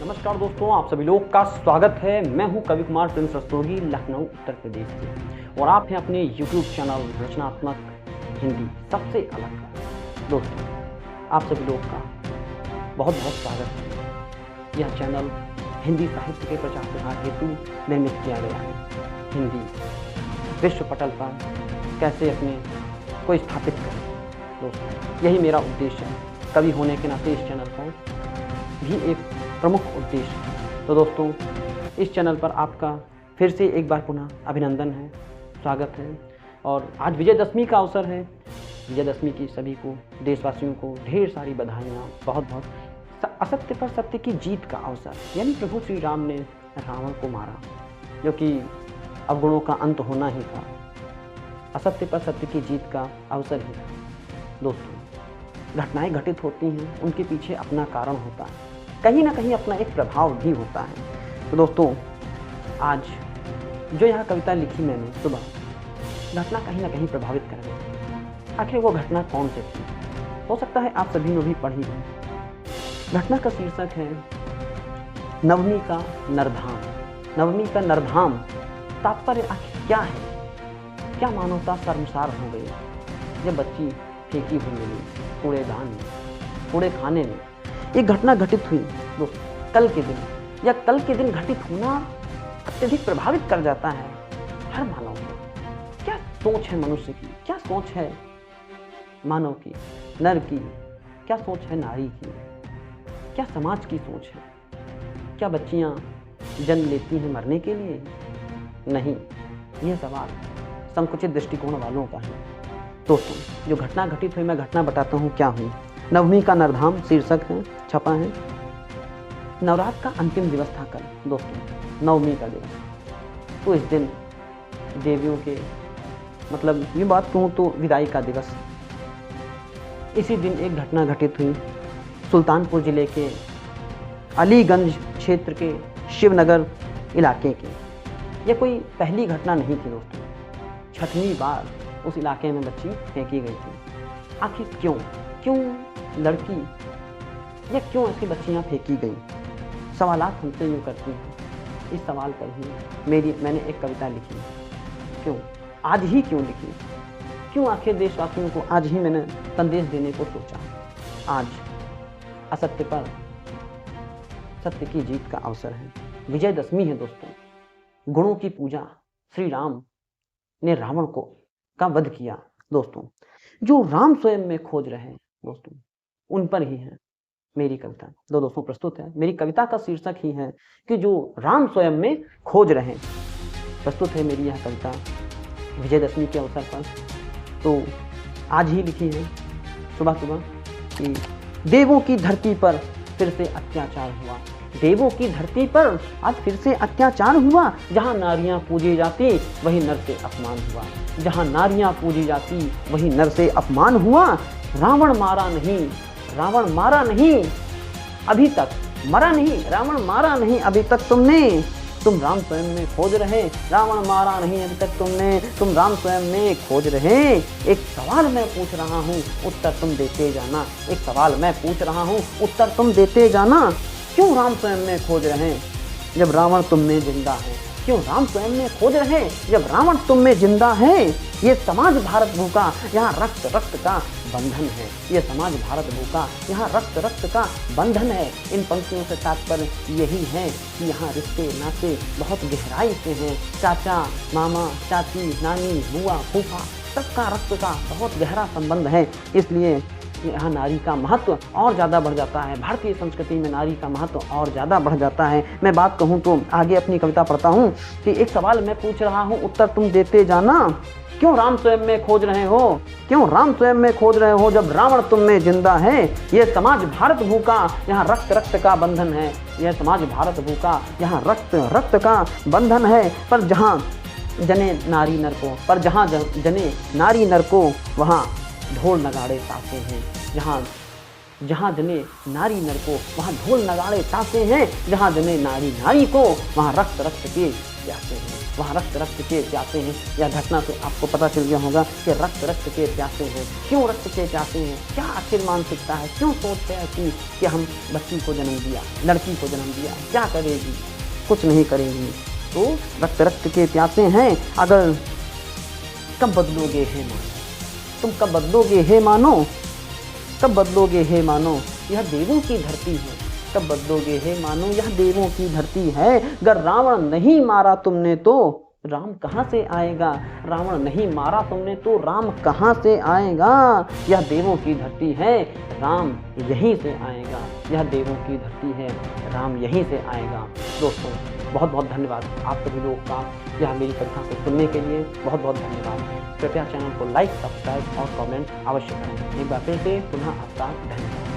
नमस्कार दोस्तों, आप सभी लोग का स्वागत है। मैं हूं कवि कुमार प्रिंस रस्तोगी, लखनऊ उत्तर प्रदेश से, और आप हैं अपने YouTube चैनल रचनात्मक हिंदी सबसे अलग। दोस्तों, आप सभी लोग का बहुत बहुत स्वागत है। यह चैनल हिंदी साहित्य के प्रचार प्रसार हेतु निर्मित किया गया है। हिंदी विश्व पटल पर कैसे अपने को स्थापित करें, दोस्तों यही मेरा उद्देश्य है। कवि होने के नाते इस चैनल का भी एक प्रमुख उद्देश्य है। तो दोस्तों, इस चैनल पर आपका फिर से एक बार पुनः अभिनंदन है, स्वागत है। और आज विजयदशमी का अवसर है। विजयदशमी की सभी को, देशवासियों को ढेर सारी बधाइयाँ। बहुत बहुत असत्य पर सत्य की जीत का अवसर, यानी प्रभु श्री राम ने रावण को मारा, जो कि अवगुणों का अंत होना ही था। असत्य पर सत्य की जीत का अवसर ही था। दोस्तों, घटनाएं घटित होती हैं, उनके पीछे अपना कारण होता है, कहीं ना कहीं अपना एक प्रभाव भी होता है। तो दोस्तों, आज जो यह कविता लिखी मैंने सुबह, घटना कहीं ना कहीं प्रभावित कर गई। आखिर वो घटना कौन सी थी? हो सकता है आप सभी ने भी पढ़ी हो। घटना का शीर्षक है नवमी का नरधाम। नवमी का नरधाम तात्पर्य आखिर क्या है? क्या मानवता शर्मसार हो गई जब बच्ची फेंकी हुई मिली कूड़ेदान में, कूड़े खाने में? एक घटना घटित हुई दोस्तों कल के दिन, या कल के दिन घटित होना अत्यधिक प्रभावित कर जाता है हर मानव को। क्या सोच है मनुष्य की, क्या सोच है मानव की, नर की, क्या सोच है नारी की, क्या समाज की सोच है? क्या बच्चियां जन्म लेती हैं मरने के लिए? नहीं, यह सवाल संकुचित दृष्टिकोण वालों का है। दोस्तों, जो घटना घटित हुई, मैं घटना बताता हूँ क्या हुई। नवमी का नरधाम शीर्षक है, छपा है। नवरात्र का अंतिम दिवस था कल दोस्तों, नवमी का दिवस। तो इस दिन देवियों के, मतलब ये बात कहूँ तो विदाई का दिवस। इसी दिन एक घटना घटित हुई सुल्तानपुर जिले के अलीगंज क्षेत्र के शिवनगर इलाके के। यह कोई पहली घटना नहीं थी दोस्तों, 6वीं बार उस इलाके में बच्ची फेंकी गई थी। आखिर क्यों लड़की या क्यों ऐसी बच्चियां फेंकी गई? सवालात हमसे यूँ करती हैं। इस सवाल पर ही मैंने एक कविता लिखी। क्यों आज ही क्यों लिखी? क्यों आखिर देशवासियों को आज ही मैंने संदेश देने को सोचा? आज असत्य पर सत्य की जीत का अवसर है, विजयदशमी है दोस्तों। गुणों की पूजा, श्री राम ने रावण का वध किया। दोस्तों, जो राम स्वयं में खोज रहे हैं दोस्तों, उन पर ही है मेरी कविता। दोस्तों प्रस्तुत है, मेरी कविता का शीर्षक ही है कि जो राम स्वयं में खोज रहे हैं। प्रस्तुत है मेरी यह कविता विजयदशमी के अवसर पर। तो आज ही लिखी है सुबह सुबह कि देवों की धरती पर फिर से अत्याचार हुआ। देवों की धरती पर आज फिर से अत्याचार हुआ। जहाँ नारियां पूजी जाती वही नर से अपमान हुआ। जहाँ नारियां पूजी जाती वही नर से अपमान हुआ। रावण मारा नहीं अभी तक, मरा नहीं, रावण मारा नहीं अभी तक तुम राम स्वयं में खोज रहे। रावण मारा नहीं अभी तक तुम राम स्वयं में खोज रहे। एक सवाल मैं पूछ रहा हूँ, उत्तर तुम देते जाना। एक सवाल मैं पूछ रहा हूँ, उत्तर तुम देते जाना। क्यों राम स्वयं में खोज रहे जब रावण तुम में जिंदा है? क्यों राम स्वयं में खोज रहे जब रावण तुम में जिंदा है? ये समाज भारत भूखा, यहाँ रक्त रक्त का बंधन है। ये समाज भारत भूखा, यहाँ रक्त रक्त का बंधन है। इन पंक्तियों से तात्पर्य यही है कि यहाँ रिश्ते नाते बहुत गहराई से हैं। चाचा, मामा, चाची, नानी, बुआ, फूफा, सबका रक्त का बहुत गहरा संबंध है। इसलिए यहाँ नारी का महत्व और ज़्यादा बढ़ जाता है। भारतीय संस्कृति में नारी का महत्व और ज़्यादा बढ़ जाता है। मैं बात कहूँ तो आगे अपनी कविता पढ़ता हूँ कि एक सवाल मैं पूछ रहा हूँ, उत्तर तुम देते जाना। क्यों राम स्वयं में खोज रहे हो? क्यों राम स्वयं में खोज रहे हो जब रावण तुम में जिंदा है? ये समाज भारत भूखा, यहाँ रक्त रक्त का बंधन है। यह समाज भारत भूखा, यहाँ रक्त रक्त का बंधन है। पर जहाँ जने नारी नर को, जने नारी नर को, वहाँ ढोल नगाड़े तासे हैं। जहाँ जने नारी नर को, वहाँ ढोल नगाड़े तासे हैं। जहाँ जने नारी को, वहाँ रक्त रक्त के प्यासे हैं। वहाँ रक्त के प्यासे हैं। यह घटना से आपको पता चल गया होगा कि रक्त के प्यासे हैं। क्यों रक्त के प्यासे हैं? क्या आखिर मानसिकता है? क्यों सोच है ऐसी कि हम बच्ची को जन्म दिया, लड़की को जन्म दिया, क्या करेगी? कुछ नहीं करेंगी। तो रक्त के प्यासे हैं। अगर कब बदलोगे हे मानो, तुम कब बदलोगे हे मानो, कब बदलोगे हे मानो, यह देवों की धरती है। कब बदलोगे हे मानो, यह देवों की धरती है। अगर रावण नहीं मारा तुमने तो राम कहाँ से आएगा? रावण नहीं मारा तुमने तो राम कहाँ से आएगा? यह देवों की धरती है, राम यहीं से आएगा। यह देवों की धरती है, राम यहीं से आएगा। दोस्तों बहुत बहुत धन्यवाद आप सभी लोगों का यह मेरी कथा को सुनने के लिए। बहुत बहुत धन्यवाद। कृपया चैनल को लाइक, सब्सक्राइब और कमेंट अवश्य करें। एक बार फिर से पुनः आपका धन्यवाद।